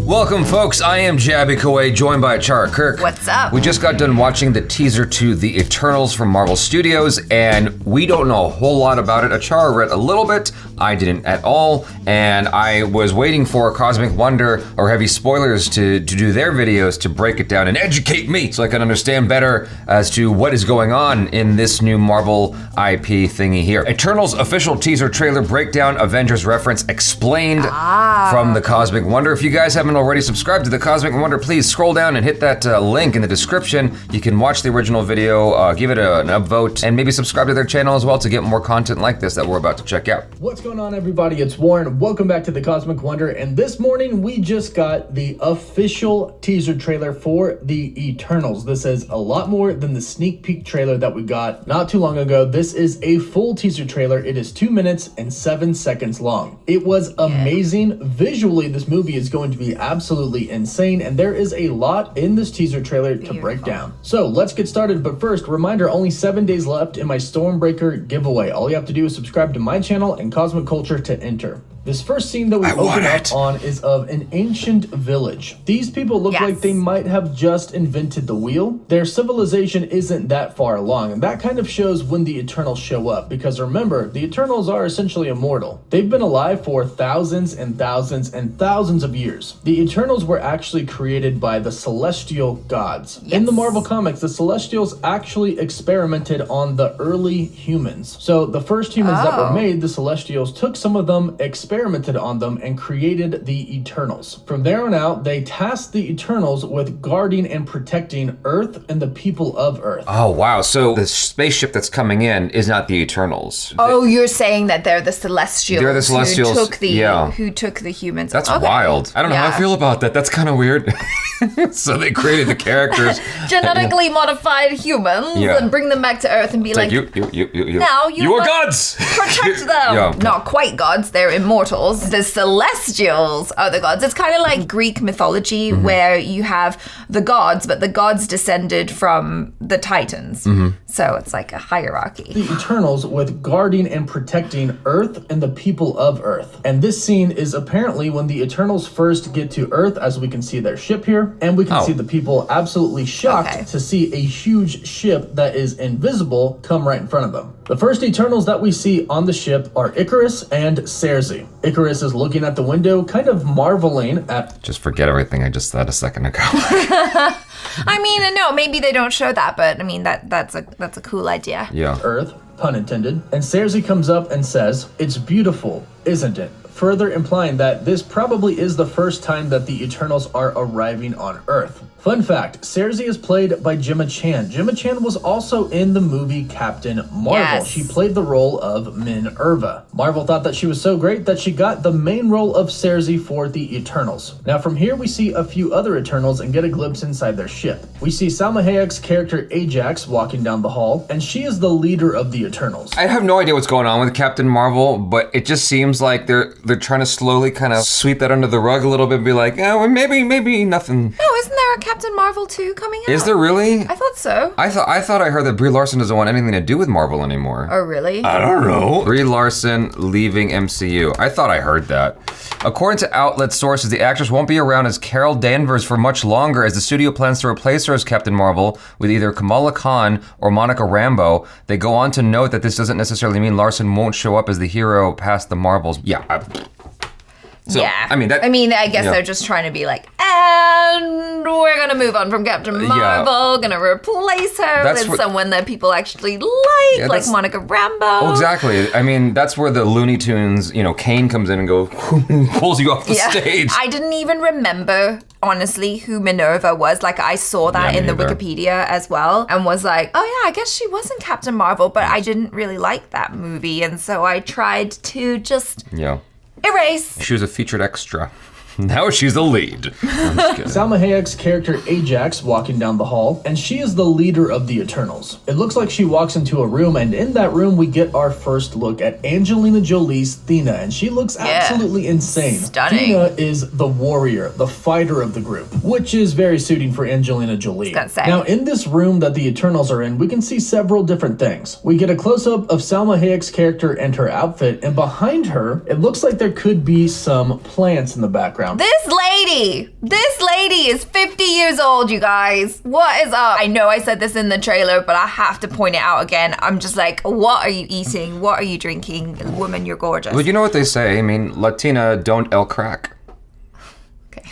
Welcome, folks. I am Jaby Koay, joined by ACHARA KIRK. What's up? We just got done watching the teaser to The Eternals from Marvel Studios, and we don't know a whole lot about it. ACHARA read a little bit, I didn't at all, and I was waiting for Cosmic Wonder or Heavy Spoilers to do their videos to break it down and educate me so I can understand better as to what is going on in this new Marvel IP thingy here. Eternals official teaser trailer breakdown, Avengers reference explained from the Cosmic Wonder. If you guys haven't already subscribed to the Cosmic Wonder, please scroll down and hit that link in the description. You can watch the original video, give it an upvote, and maybe subscribe to their channel as well to get more content like this that we're about to check out. What's going on, everybody? It's Warren. Welcome back to the Cosmic Wonder, and this morning we just got the official teaser trailer for the Eternals. This is a lot more than the sneak peek trailer that we got not too long ago. This is a full teaser trailer. It is 2 minutes and 7 seconds long. It was amazing. Visually, this movie is going to be absolutely insane, and there is a lot in this teaser trailer to break down. So let's get started, but first, reminder, only 7 days left in my Stormbreaker giveaway. All you have to do is subscribe to my channel and Cosmic Culture to enter. This first scene that we open up on is of an ancient village. These people look like they might have just invented the wheel. Their civilization isn't that far along, and that kind of shows when the Eternals show up, because remember, the Eternals are essentially immortal. They've been alive for thousands and thousands and thousands of years. The Eternals were actually created by the celestial gods. In the Marvel comics, the Celestials actually experimented on the early humans. So the first humans that were made, the Celestials took some of them, experimented on them, and created the Eternals. From there on out, they tasked the Eternals with guarding and protecting Earth and the people of Earth. Oh, wow. So the spaceship that's coming in is not the Eternals. Oh, you're saying that they're the Celestials. They're the Celestials, who took the humans. That's wild. I don't know how I feel about that. That's kind of weird. So they created the characters. Genetically modified humans and bring them back to Earth and be like, you. Now you are gods. Protect them. Not quite gods, they're immortals. The Celestials are the gods. It's kind of like Greek mythology where you have the gods, but the gods descended from the Titans. So it's like a hierarchy. The Eternals with guarding and protecting Earth and the people of Earth. And this scene is apparently when the Eternals first get to Earth, as we can see their ship here, and we can see the people absolutely shocked to see a huge ship that is invisible come right in front of them. The first Eternals that we see on the ship are Icarus and Sersi. Icarus is looking at the window, kind of marveling at... Just forget everything I just said a second ago. I mean, no, maybe they don't show that, but I mean, that's a cool idea. Yeah. Earth, pun intended. And Sersi comes up and says, "It's beautiful, isn't it?" Further implying that this probably is the first time that the Eternals are arriving on Earth. Fun fact, Sersi is played by Gemma Chan. Gemma Chan was also in the movie Captain Marvel. She played the role of Minerva. Marvel thought that she was so great that she got the main role of Sersi for the Eternals. Now from here we see a few other Eternals and get a glimpse inside their ship. We see Salma Hayek's character Ajax walking down the hall, and she is the leader of the Eternals. I have no idea what's going on with Captain Marvel, but it just seems like they're trying to slowly kind of sweep that under the rug a little bit and be like, well, maybe nothing. No, isn't there a Captain Marvel 2 coming out? Is there really? I thought so. I thought I heard that Brie Larson doesn't want anything to do with Marvel anymore. Oh, really? I don't know. Brie Larson leaving MCU. I thought I heard that. According to outlet sources, the actress won't be around as Carol Danvers for much longer, as the studio plans to replace her as Captain Marvel with either Kamala Khan or Monica Rambeau. They go on to note that this doesn't necessarily mean Larson won't show up as the hero past the Marvels. So, I guess they're just trying to be like, and we're gonna move on from Captain Marvel, gonna replace her with someone that people actually like Monica Rambeau. Oh, exactly. I mean, that's where the Looney Tunes, Kane comes in and pulls you off the stage. I didn't even remember, honestly, who Minerva was. Like, I saw that in the Wikipedia as well and was like, oh yeah, I guess she wasn't Captain Marvel, but I didn't really like that movie, and so I tried to just... erase. She was a featured extra. Now she's the lead. Salma Hayek's character Ajax walking down the hall, and she is the leader of the Eternals. It looks like she walks into a room, and in that room we get our first look at Angelina Jolie's Thena, and she looks absolutely insane. Stunning. Thena is the warrior, the fighter of the group, which is very suiting for Angelina Jolie. Now in this room that the Eternals are in, we can see several different things. We get a close-up of Salma Hayek's character and her outfit, and behind her, it looks like there could be some plants in the background. ground. This lady is 50 years old, you guys. What is up? I know I said this in the trailer, but I have to point it out again. I'm just like, what are you eating? What are you drinking? Woman, you're gorgeous. Well, you know what they say. I mean, Latina don't el crack. Okay.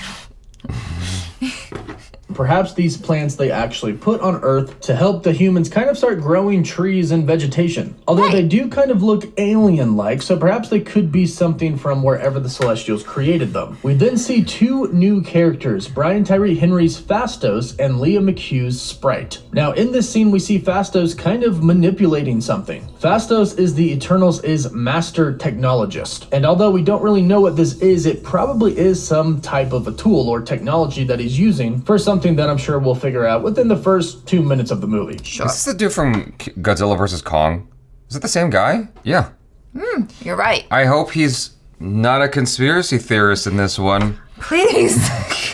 Perhaps these plants they actually put on Earth to help the humans kind of start growing trees and vegetation. Although they do kind of look alien-like, so perhaps they could be something from wherever the Celestials created them. We then see two new characters, Brian Tyree Henry's Phastos and Leah McHugh's Sprite. Now in this scene we see Phastos kind of manipulating something. Phastos is the Eternals' master technologist. And although we don't really know what this is, it probably is some type of a tool or technology that he's using for something that I'm sure we'll figure out within the first 2 minutes of the movie. Sure. Is this the dude from Godzilla vs. Kong? Is it the same guy? Yeah. You're right. I hope he's not a conspiracy theorist in this one. Please.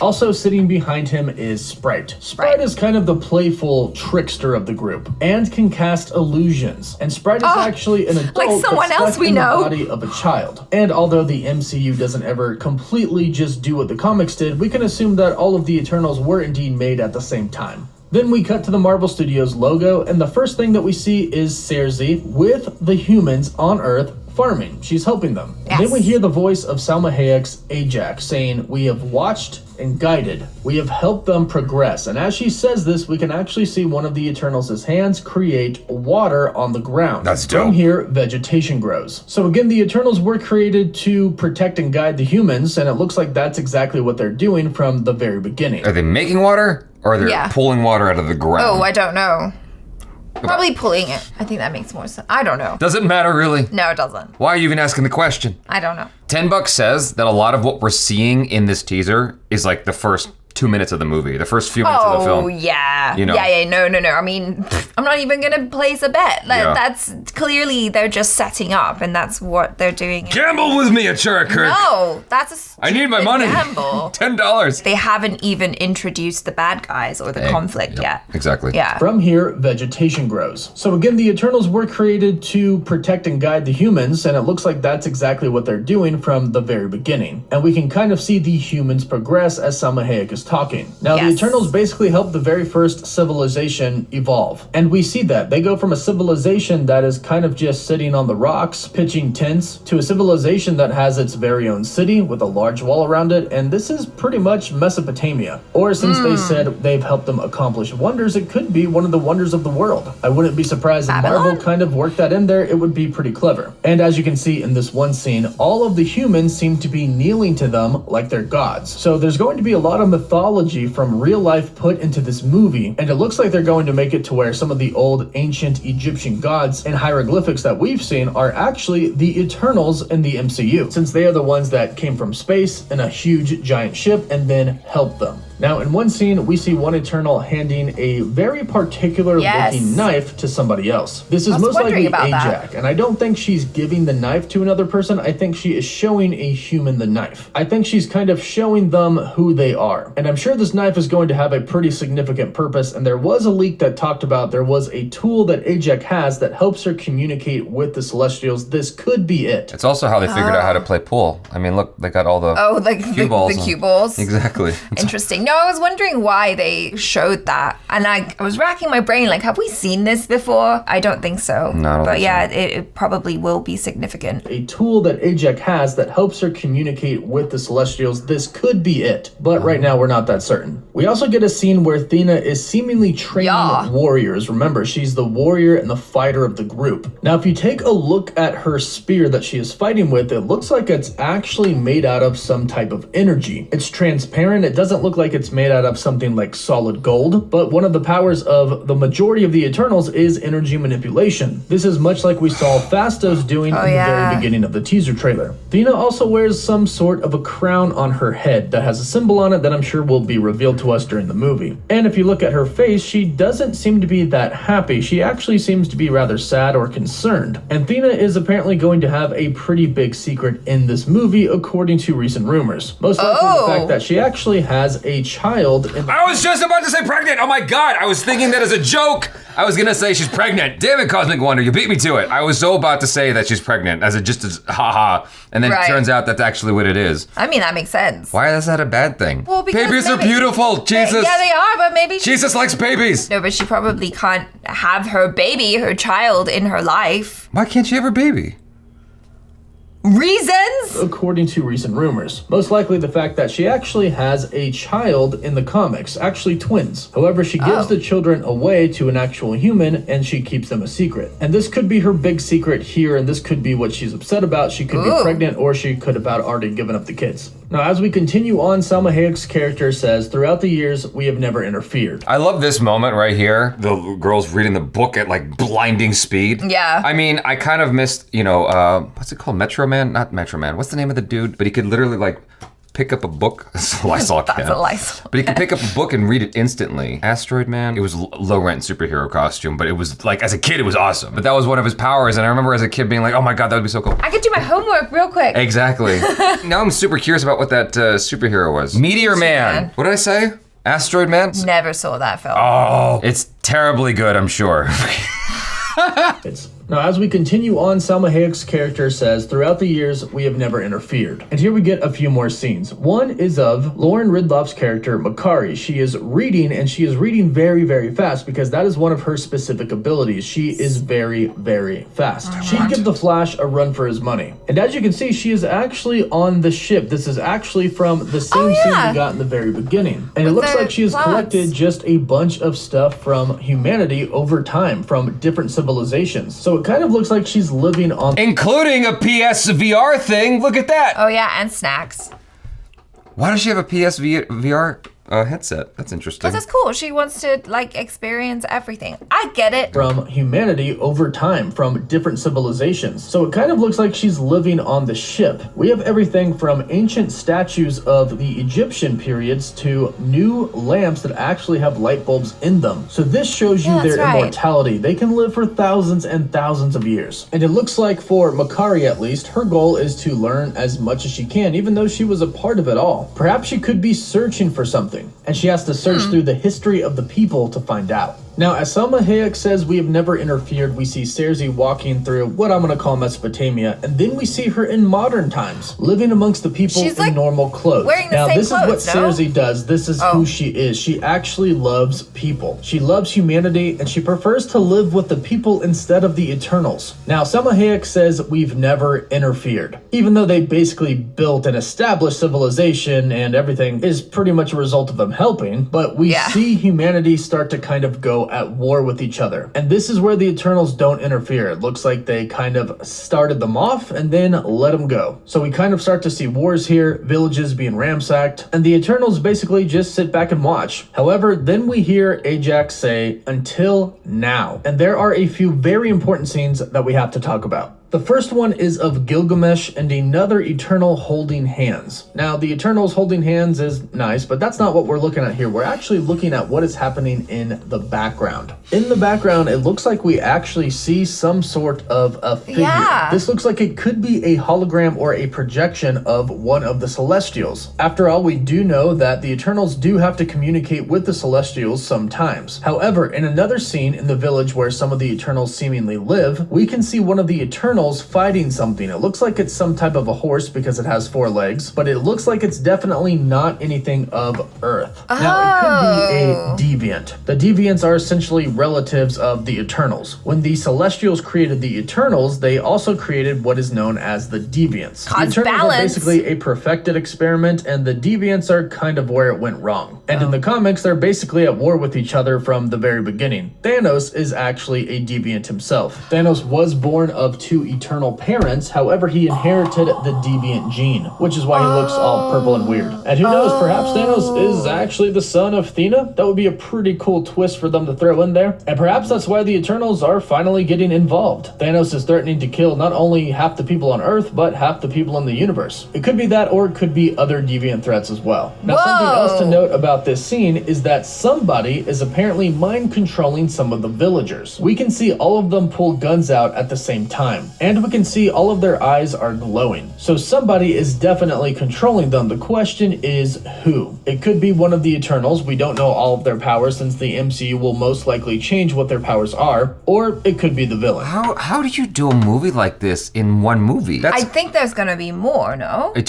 Also sitting behind him is Sprite. Sprite is kind of the playful trickster of the group and can cast illusions. And Sprite is actually an adult like someone that's else stuck we in know. the body of a child. And although the MCU doesn't ever completely just do what the comics did, we can assume that all of the Eternals were indeed made at the same time. Then we cut to the Marvel Studios logo, and the first thing that we see is Cersei with the humans on Earth farming. She's helping them. Yes. Then we hear the voice of Salma Hayek's Ajax saying, "We have watched and guided. We have helped them progress." And as she says this, we can actually see one of the Eternals' hands create water on the ground. That's dope. From here, vegetation grows. So again, the Eternals were created to protect and guide the humans, and it looks like that's exactly what they're doing from the very beginning. Are they making water? Or are they pulling water out of the ground? Oh, I don't know. Probably pulling it. I think that makes more sense. I don't know. Doesn't matter, really. No, it doesn't. Why are you even asking the question? I don't know. $10 says that a lot of what we're seeing in this teaser is like the first 2 minutes of the movie, the first few minutes of the film. Oh, yeah. You know. Yeah, no. I mean, I'm not even going to place a bet. That's clearly they're just setting up, and that's what they're doing. Gamble with me, ACHARA, KIRK. No, that's a I need my stupid money. gamble. $10. They haven't even introduced the bad guys or the conflict yet. Exactly. Yeah. From here, vegetation grows. So again, the Eternals were created to protect and guide the humans, and it looks like that's exactly what they're doing from the very beginning. And we can kind of see the humans progress as Salma Hayek is talking. Now, the Eternals basically helped the very first civilization evolve. And we see that. They go from a civilization that is kind of just sitting on the rocks, pitching tents, to a civilization that has its very own city with a large wall around it, and this is pretty much Mesopotamia. Or since they said they've helped them accomplish wonders, it could be one of the wonders of the world. I wouldn't be surprised if Marvel kind of worked that in there. It would be pretty clever. And as you can see in this one scene, all of the humans seem to be kneeling to them like they're gods. So there's going to be a lot of mythology from real life put into this movie, and it looks like they're going to make it to where some of the old ancient Egyptian gods and hieroglyphics that we've seen are actually the Eternals in the MCU, since they are the ones that came from space in a huge giant ship and then helped them. Now, in one scene, we see one Eternal handing a very particular looking knife to somebody else. This is most likely Ajax, and I don't think she's giving the knife to another person. I think she is showing a human the knife. I think she's kind of showing them who they are. And I'm sure this knife is going to have a pretty significant purpose, and there was a leak that talked about there was a tool that Ajax has that helps her communicate with the Celestials. This could be it. It's also how they figured out how to play pool. I mean, look, they got all the cue balls. The cue balls. Exactly. Interesting. No, I was wondering why they showed that. And I was racking my brain, like, have we seen this before? I don't think so. No, I don't think so. It probably will be significant. A tool that Ajax has that helps her communicate with the Celestials. This could be it. But right now, we're not that certain. We also get a scene where Thena is seemingly training warriors. Remember, she's the warrior and the fighter of the group. Now, if you take a look at her spear that she is fighting with, it looks like it's actually made out of some type of energy. It's transparent. It doesn't look like it's made out of something like solid gold, but one of the powers of the majority of the Eternals is energy manipulation. This is much like we saw Phastos doing in the very beginning of the teaser trailer. Thena also wears some sort of a crown on her head that has a symbol on it that I'm sure will be revealed to us during the movie. And if you look at her face, she doesn't seem to be that happy. She actually seems to be rather sad or concerned. And Thena is apparently going to have a pretty big secret in this movie, according to recent rumors. Most likely the fact that she actually has a child. I was just about to say pregnant. Oh my God. I was thinking that as a joke. I was gonna say she's pregnant. Damn it, Cosmic Wonder, you beat me to it. I was so about to say that she's pregnant as haha, and then it turns out that's actually what it is. I mean, that makes sense. Why is that a bad thing? Well, because babies are beautiful, Jesus. Yeah, they are, but maybe Jesus likes babies. No, but she probably can't have her child in her life. Why can't she have her baby? Reasons? According to recent rumors. Most likely the fact that she actually has a child in the comics, actually twins. However, she gives the children away to an actual human and she keeps them a secret. And this could be her big secret here, and this could be what she's upset about. She could be pregnant, or she could have already given up the kids. Now, as we continue on, Salma Hayek's character says, throughout the years, we have never interfered. I love this moment right here. The girl's reading the book at like blinding speed. Yeah. I mean, I kind of missed, what's it called? Metro Man? Not Metro Man. What's the name of the dude? But he could literally like pick up a book. That's a Lysol can. That's a Lysol. But he could pick up a book and read it instantly. Asteroid Man. It was low rent superhero costume, but it was like, as a kid, it was awesome. But that was one of his powers. And I remember as a kid being like, oh my God, that would be so cool. I could do my homework real quick. Exactly. Now I'm super curious about what that superhero was. Meteor Man. What did I say? Asteroid Man? Never saw that film. Oh, it's terribly good, I'm sure. Now, as we continue on, Salma Hayek's character says, throughout the years, we have never interfered. And here we get a few more scenes. One is of Lauren Ridloff's character, Makari. She is reading, and she is reading very, very fast because that is one of her specific abilities. She is very, very fast. She'd give the Flash a run for his money. And as you can see, she is actually on the ship. This is actually from the same scene we got in the very beginning. And it looks like she has collected just a bunch of stuff from humanity over time, from different civilizations. So it kind of looks like she's living on... Including a PSVR thing. Look at that. Oh yeah, and snacks. Why does she have a PSVR headset? That's interesting. Because that's cool. She wants to like experience everything. I get it. From humanity over time, from different civilizations. So it kind of looks like she's living on the ship. We have everything from ancient statues of the Egyptian periods to new lamps that actually have light bulbs in them. So this shows you their immortality. They can live for thousands and thousands of years. And it looks like for Makari at least, her goal is to learn as much as she can, even though she was a part of it all. Perhaps she could be searching for something, and she has to search through the history of the people to find out. Now, as Salma Hayek says, we have never interfered. We see Cersei walking through what I'm going to call Mesopotamia, and then we see her in modern times, living amongst the people in like normal clothes. Now, this is what Cersei does. This is who she is. She actually loves people. She loves humanity, and she prefers to live with the people instead of the Eternals. Now, Salma Hayek says we've never interfered, even though they basically built an established civilization and everything is pretty much a result of them helping, but we see humanity start to kind of go at war with each other. And this is where the Eternals don't interfere. It looks like they kind of started them off and then let them go. So we kind of start to see wars here, villages being ransacked, and the Eternals basically just sit back and watch. However, then we hear Ajax say, until now. And there are a few very important scenes that we have to talk about. The first one is of Gilgamesh and another Eternal holding hands. Now, the Eternals holding hands is nice, but that's not what we're looking at here. We're actually looking at what is happening in the background. In the background, it looks like we actually see some sort of a figure. This looks like it could be a hologram or a projection of one of the Celestials. After all, we do know that the Eternals do have to communicate with the Celestials sometimes. However, in another scene in the village where some of the Eternals seemingly live, we can see one of the Eternals fighting something. It looks like it's some type of a horse because it has 4 legs, but it looks like it's definitely not anything of Earth. Now, it could be a deviant. The deviants are essentially relatives of the Eternals. When the Celestials created the Eternals, they also created what is known as the deviants. The Eternals are basically a perfected experiment, and the deviants are kind of where it went wrong. And in the comics, they're basically at war with each other from the very beginning. Thanos is actually a deviant himself. Thanos was born of 2 eternal parents, however he inherited the deviant gene, which is why he looks all purple and weird. And who knows, perhaps Thanos is actually the son of Thena? That would be a pretty cool twist for them to throw in there. And perhaps that's why the Eternals are finally getting involved. Thanos is threatening to kill not only half the people on Earth, but half the people in the universe. It could be that, or it could be other deviant threats as well. Now, something else to note about this scene is that somebody is apparently mind controlling some of the villagers. We can see all of them pull guns out at the same time. And we can see all of their eyes are glowing. So somebody is definitely controlling them. The question is who? It could be one of the Eternals. We don't know all of their powers since the MCU will most likely change what their powers are. Or it could be the villain. How do you do a movie like this in one movie? I think there's gonna be more, no? I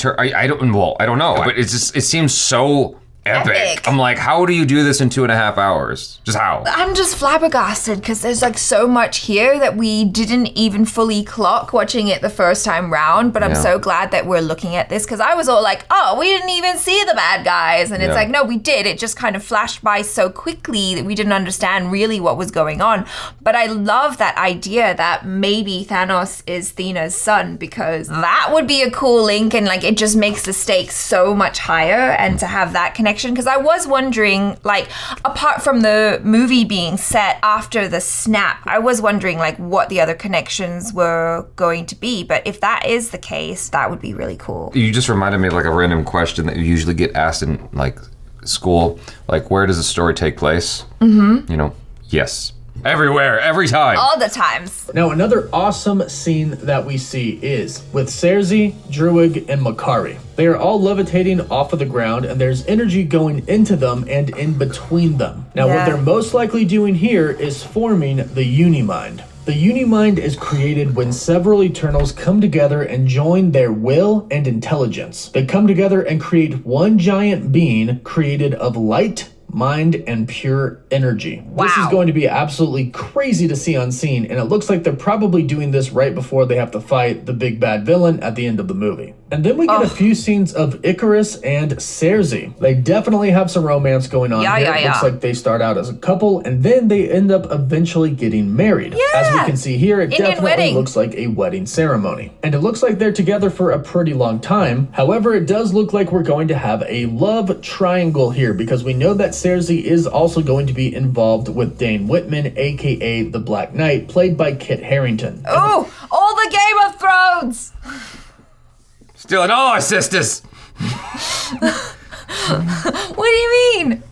don't know, but it seems so epic. I'm like, how do you do this in 2.5 hours? Just how? I'm just flabbergasted because there's like so much here that we didn't even fully clock watching it the first time round, but I'm so glad that we're looking at this because I was all like, oh, we didn't even see the bad guys. And it's like, no, we did. It just kind of flashed by so quickly that we didn't understand really what was going on. But I love that idea that maybe Thanos is Thena's son because that would be a cool link and like it just makes the stakes so much higher and to have that connection. Because I was wondering, like, apart from the movie being set after the snap, I was wondering, like, what the other connections were going to be. But if that is the case, that would be really cool. You just reminded me of, like, a random question that you usually get asked in, like, school. Like, where does the story take place? Mm-hmm. You know, yes. Everywhere, every time. All the times. Now, another awesome scene that we see is with Sersi, Druig, and Makkari. They are all levitating off of the ground, and there's energy going into them and in between them. Now, what they're most likely doing here is forming the Uni-Mind. The Uni-Mind is created when several Eternals come together and join their will and intelligence. They come together and create one giant being created of light, mind, and pure energy. Wow. This is going to be absolutely crazy to see on scene, and it looks like they're probably doing this right before they have to fight the big bad villain at the end of the movie. And then we get a few scenes of Icarus and Sersi. They definitely have some romance going on here. It looks like they start out as a couple, and then they end up eventually getting married. As we can see here, it Indian definitely wedding. looks like a wedding ceremony. And it looks like they're together for a pretty long time. However, it does look like we're going to have a love triangle here because we know that Sersi is also going to be involved with Dane Whitman, aka the Black Knight, played by Kit Harington. Oh, all the Game of Thrones! Stealing all our sisters. What do you mean?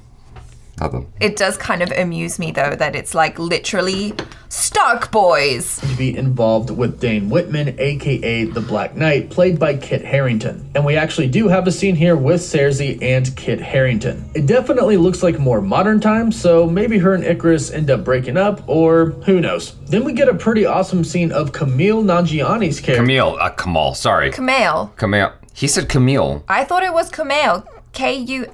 Nothing. It does kind of amuse me though that it's like literally Stark boys. To be involved with Dane Whitman, aka the Black Knight, played by Kit Harington. And we actually do have a scene here with Sersi and Kit Harington. It definitely looks like more modern times, so maybe her and Icarus end up breaking up, or who knows. Then we get a pretty awesome scene of Camille Nanjiani's character. Kamal, sorry. Camille. He said Camille. I thought it was Camille. Kumail.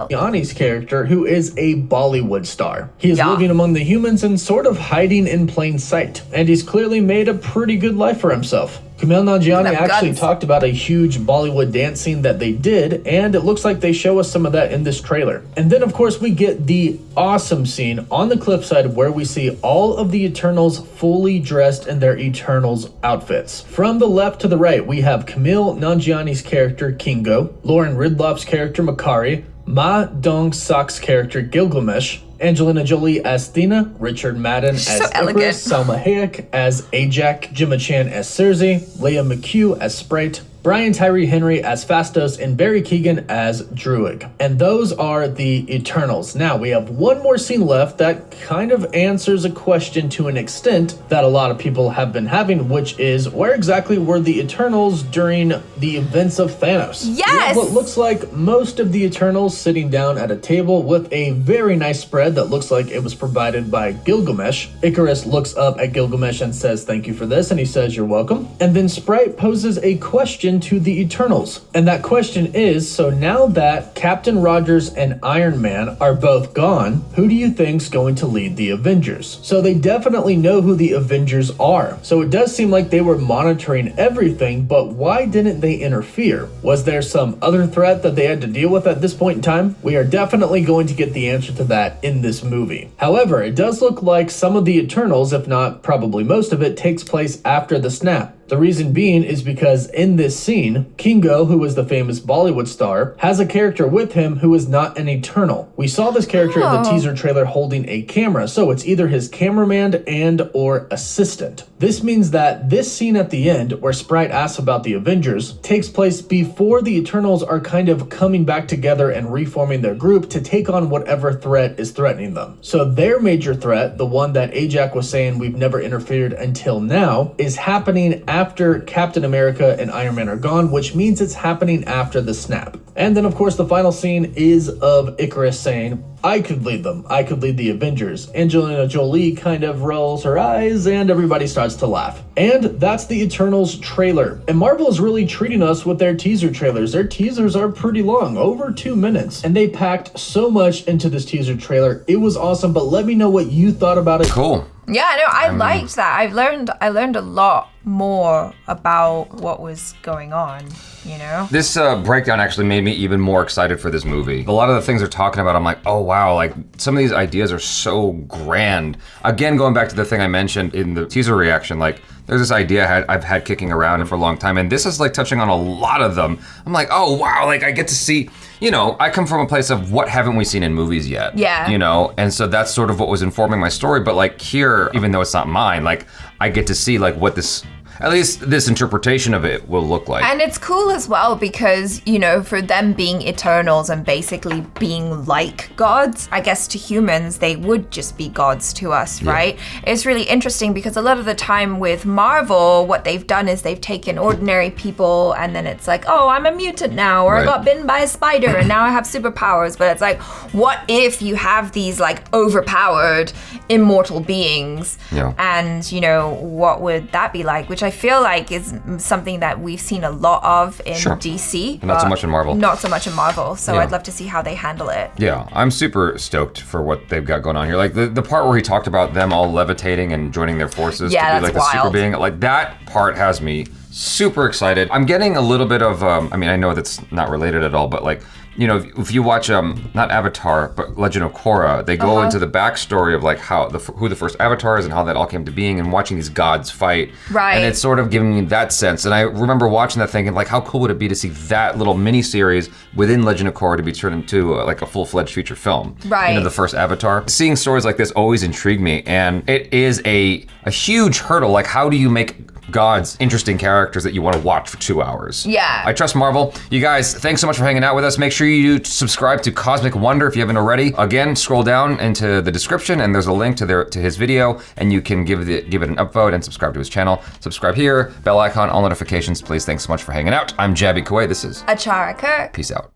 Yanni's character, who is a Bollywood star. He is living among the humans and sort of hiding in plain sight. And he's clearly made a pretty good life for himself. Camille Nanjiani actually talked about a huge Bollywood dance scene that they did, and it looks like they show us some of that in this trailer. And then, of course, we get the awesome scene on the cliffside where we see all of the Eternals fully dressed in their Eternals outfits. From the left to the right, we have Camille Nanjiani's character, Kingo, Lauren Ridloff's character, Makkari, Ma Dong-sak's character, Gilgamesh, Angelina Jolie as Thena, Richard Madden as Icarus, Salma Hayek as Ajak, Gemma Chan as Sersi, Leia McHugh as Sprite, Brian Tyree Henry as Phastos, and Barry Keoghan as Druig. And those are the Eternals. Now, we have one more scene left that kind of answers a question to an extent that a lot of people have been having, which is, where exactly were the Eternals during the events of Thanos? Yes! We have what looks like most of the Eternals sitting down at a table with a very nice spread that looks like it was provided by Gilgamesh. Icarus looks up at Gilgamesh and says, "Thank you for this," and he says, "You're welcome." And then Sprite poses a question to the Eternals. And that question is, so now that Captain Rogers and Iron Man are both gone, who do you think's going to lead the Avengers? So they definitely know who the Avengers are. So it does seem like they were monitoring everything, but why didn't they interfere? Was there some other threat that they had to deal with at this point in time? We are definitely going to get the answer to that in this movie. However, it does look like some of the Eternals, if not probably most of it, takes place after the snap. The reason being is because in this scene, Kingo, who was the famous Bollywood star, has a character with him who is not an Eternal. We saw this character in the teaser trailer holding a camera, so it's either his cameraman and or assistant. This means that this scene at the end, where Sprite asks about the Avengers, takes place before the Eternals are kind of coming back together and reforming their group to take on whatever threat is threatening them. So their major threat, the one that Ajax was saying we've never interfered until now, is happening after Captain America and Iron Man are gone, which means it's happening after the snap. And then of course the final scene is of Icarus saying, I could lead them. I could lead the Avengers. Angelina Jolie kind of rolls her eyes and everybody starts to laugh. And that's the Eternals trailer. And Marvel is really treating us with their teaser trailers. Their teasers are pretty long, over 2 minutes. And they packed so much into this teaser trailer. It was awesome, but let me know what you thought about it. Cool. Yeah, no, I liked that. I learned a lot more about what was going on, you know? This breakdown actually made me even more excited for this movie. A lot of the things they're talking about, I'm like, oh wow, like some of these ideas are so grand. Again, going back to the thing I mentioned in the teaser reaction, like there's this idea I've had kicking around for a long time, and this is like touching on a lot of them. I'm like, oh wow, like I get to see, you know, I come from a place of what haven't we seen in movies yet? Yeah. You know, and so that's sort of what was informing my story, but like here, even though it's not mine, like I get to see like what this, at least this interpretation of it will look like. And it's cool as well because, you know, for them being Eternals and basically being like gods, I guess to humans, they would just be gods to us, right? It's really interesting because a lot of the time with Marvel, what they've done is they've taken ordinary people and then it's like, oh, I'm a mutant now, or I got bitten by a spider and now I have superpowers. But it's like, what if you have these like overpowered immortal beings? Yeah. And, you know, what would that be like? Which I feel like is something that we've seen a lot of in DC. Not so much in Marvel. Not so much in Marvel. So I'd love to see how they handle it. Yeah, I'm super stoked for what they've got going on here. Like the part where he talked about them all levitating and joining their forces to be like the super being, like that part has me super excited. I'm getting a little bit of, I mean, I know that's not related at all, but like, you know, if you watch, not Avatar, but Legend of Korra, they go into the backstory of like how, who the first Avatar is and how that all came to being and watching these gods fight. Right. And it's sort of giving me that sense. And I remember watching that thinking like, how cool would it be to see that little mini series within Legend of Korra to be turned into like a full-fledged feature film. Right. You know, the first Avatar. Seeing stories like this always intrigue me. And it is a huge hurdle. Like how do you make gods interesting characters that you want to watch for 2 hours? Yeah. I trust Marvel. You guys, thanks so much for hanging out with us. Make sure you subscribe to Cosmic Wonder if you haven't already. Again, scroll down into the description and there's a link to his video and you can give it an upvote and subscribe to his channel. Subscribe here, bell icon, all notifications, please. Thanks so much for hanging out. I'm Jaby Koay. This is ACHARA KIRK. Peace out.